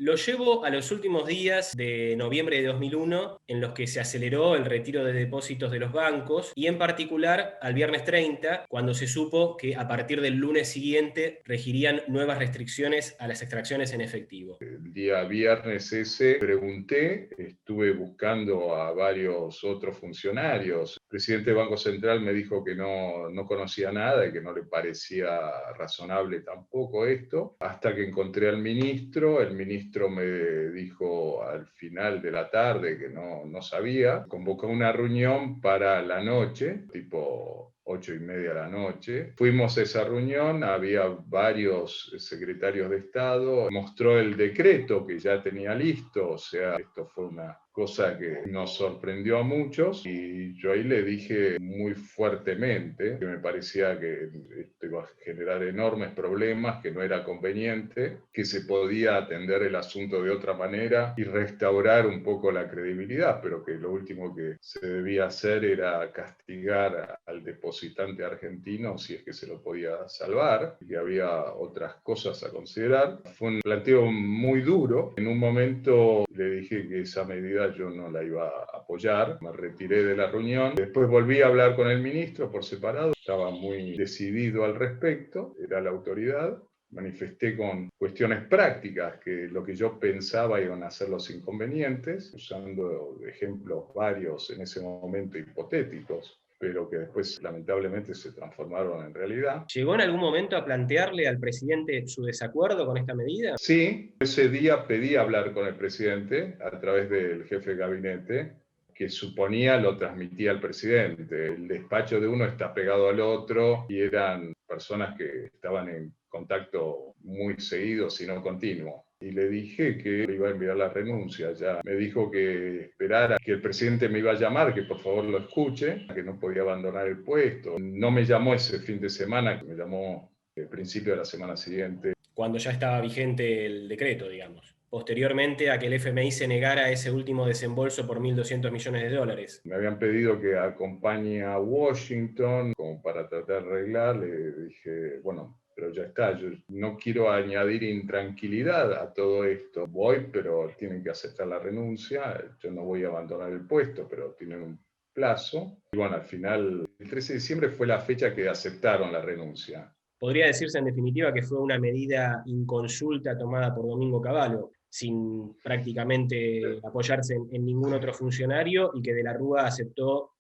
Lo llevo a los últimos días de noviembre de 2001, en los que se aceleró el retiro de depósitos de los bancos, y en particular al viernes 30, cuando se supo que a partir del lunes siguiente regirían nuevas restricciones a las extracciones en efectivo. El día viernes ese pregunté, estuve buscando a varios otros funcionarios. El presidente del Banco Central me dijo que no conocía nada y que no le parecía razonable tampoco esto, hasta que encontré al ministro. El ministro me dijo al final de la tarde que no sabía. Convocó una reunión para la noche, tipo 8:30 de la noche. Fuimos a esa reunión, había varios secretarios de Estado, mostró el decreto que ya tenía listo, o sea, esto fue una cosa que nos sorprendió a muchos, y yo ahí le dije muy fuertemente que me parecía que esto iba a generar enormes problemas, que no era conveniente, que se podía atender el asunto de otra manera y restaurar un poco la credibilidad, pero que lo último que se debía hacer era castigar al depositante argentino si es que se lo podía salvar, y que había otras cosas a considerar. Fue un planteo muy duro. En un momento le dije que esa medida yo no la iba a apoyar, me retiré de la reunión. Después volví a hablar con el ministro por separado, estaba muy decidido al respecto, era la autoridad. Manifesté con cuestiones prácticas que lo que yo pensaba iban a ser los inconvenientes, usando ejemplos varios en ese momento hipotéticos, pero que después lamentablemente se transformaron en realidad. ¿Llegó en algún momento a plantearle al presidente su desacuerdo con esta medida? Sí, ese día pedí hablar con el presidente a través del jefe de gabinete, que suponía lo transmitía al presidente. El despacho de uno está pegado al otro y eran personas que estaban en contacto muy seguido, si no continuo. Y le dije que le iba a enviar la renuncia. Ya me dijo que esperara que el presidente me iba a llamar, que por favor lo escuche, que no podía abandonar el puesto. No me llamó ese fin de semana, me llamó al principio de la semana siguiente. Cuando ya estaba vigente el decreto, digamos. Posteriormente a que el FMI se negara ese último desembolso por 1.200 millones de dólares. Me habían pedido que acompañe a Washington como para tratar de arreglar. Le dije, bueno, pero ya está, yo no quiero añadir intranquilidad a todo esto. Voy, pero tienen que aceptar la renuncia. Yo no voy a abandonar el puesto, pero tienen un plazo. Y bueno, al final, el 13 de diciembre fue la fecha que aceptaron la renuncia. Podría decirse en definitiva que fue una medida inconsulta tomada por Domingo Cavallo, sin prácticamente apoyarse en ningún otro funcionario, y que De la Rúa aceptó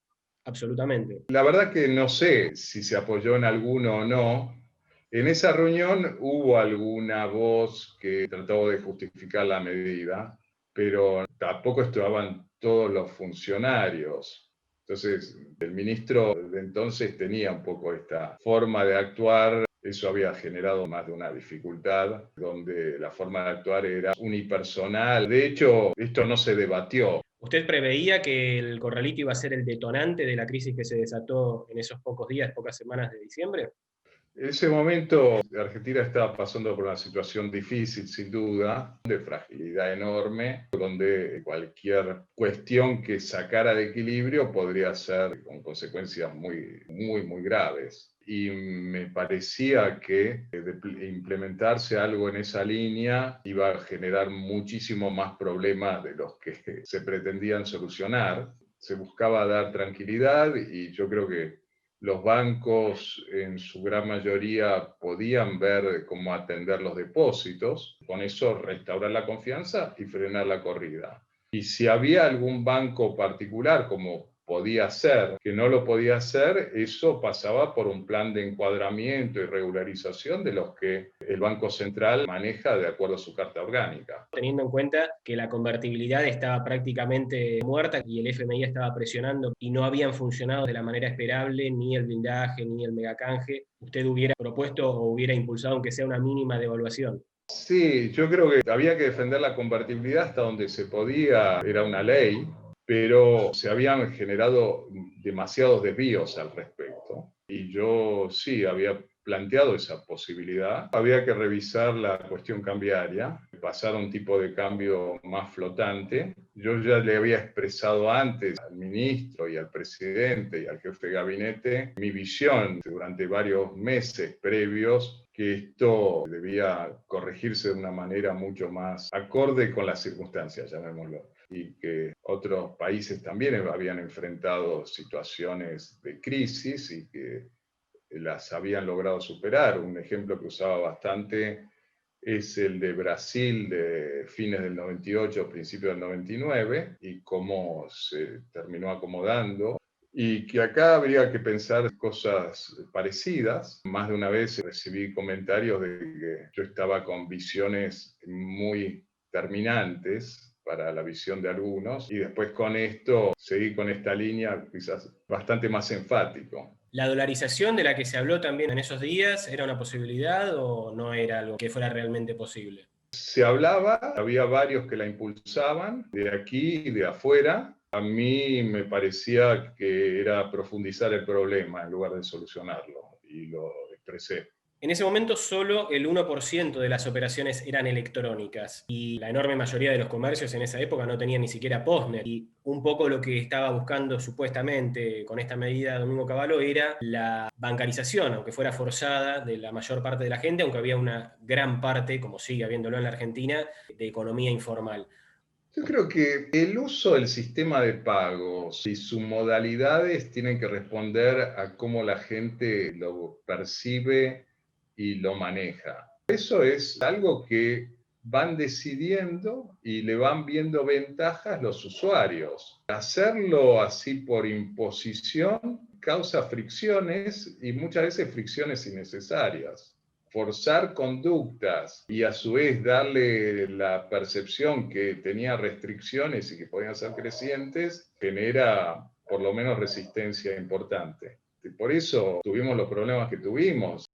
absolutamente. La verdad que no sé si se apoyó en alguno o no. En esa reunión hubo alguna voz que trató de justificar la medida, pero tampoco estaban todos los funcionarios. Entonces, el ministro de entonces tenía un poco esta forma de actuar. Eso había generado más de una dificultad, donde la forma de actuar era unipersonal. De hecho, esto no se debatió. ¿Usted preveía que el corralito iba a ser el detonante de la crisis que se desató en esos pocos días, pocas semanas de diciembre? En ese momento, Argentina estaba pasando por una situación difícil, sin duda, de fragilidad enorme, donde cualquier cuestión que sacara de equilibrio podría ser con consecuencias muy graves. Y me parecía que de implementarse algo en esa línea iba a generar muchísimo más problemas de los que se pretendían solucionar. Se buscaba dar tranquilidad, y yo creo que los bancos en su gran mayoría podían ver cómo atender los depósitos, con eso restaurar la confianza y frenar la corrida. Y si había algún banco particular, como podía ser, que no lo podía hacer, eso pasaba por un plan de encuadramiento y regularización de los que el Banco Central maneja de acuerdo a su carta orgánica. Teniendo en cuenta que la convertibilidad estaba prácticamente muerta y el FMI estaba presionando y no habían funcionado de la manera esperable ni el blindaje ni el megacanje, ¿usted hubiera propuesto o hubiera impulsado aunque sea una mínima devaluación? Sí, yo creo que había que defender la convertibilidad hasta donde se podía, era una ley, pero se habían generado demasiados desvíos al respecto. Y yo sí había planteado esa posibilidad. Había que revisar la cuestión cambiaria, pasar a un tipo de cambio más flotante, Yo ya le había expresado antes al ministro y al presidente y al jefe de gabinete mi visión durante varios meses previos, que esto debía corregirse de una manera mucho más acorde con las circunstancias, llamémoslo, y que otros países también habían enfrentado situaciones de crisis y que las habían logrado superar. Un ejemplo que usaba bastante es el de Brasil de fines del 98, principios del 99, y cómo se terminó acomodando. Y que acá habría que pensar cosas parecidas. Más de una vez recibí comentarios de que yo estaba con visiones muy terminantes para la visión de algunos, y después con esto seguí con esta línea quizás bastante más enfático. ¿La dolarización de la que se habló también en esos días era una posibilidad o no era algo que fuera realmente posible? Se hablaba, había varios que la impulsaban, de aquí y de afuera. A mí me parecía que era profundizar el problema en lugar de solucionarlo, y lo expresé. En ese momento solo el 1% de las operaciones eran electrónicas y la enorme mayoría de los comercios en esa época no tenían ni siquiera postnet. Y un poco lo que estaba buscando supuestamente con esta medida Domingo Cavallo era la bancarización, aunque fuera forzada, de la mayor parte de la gente, aunque había una gran parte, como sigue habiéndolo en la Argentina, de economía informal. Yo creo que el uso del sistema de pagos y sus modalidades tienen que responder a cómo la gente lo percibe y lo maneja. Eso es algo que van decidiendo y le van viendo ventajas los usuarios. Hacerlo así por imposición causa fricciones, y muchas veces fricciones innecesarias. Forzar conductas y a su vez darle la percepción que tenía restricciones y que podían ser crecientes, genera por lo menos resistencia importante. Por eso tuvimos los problemas que tuvimos.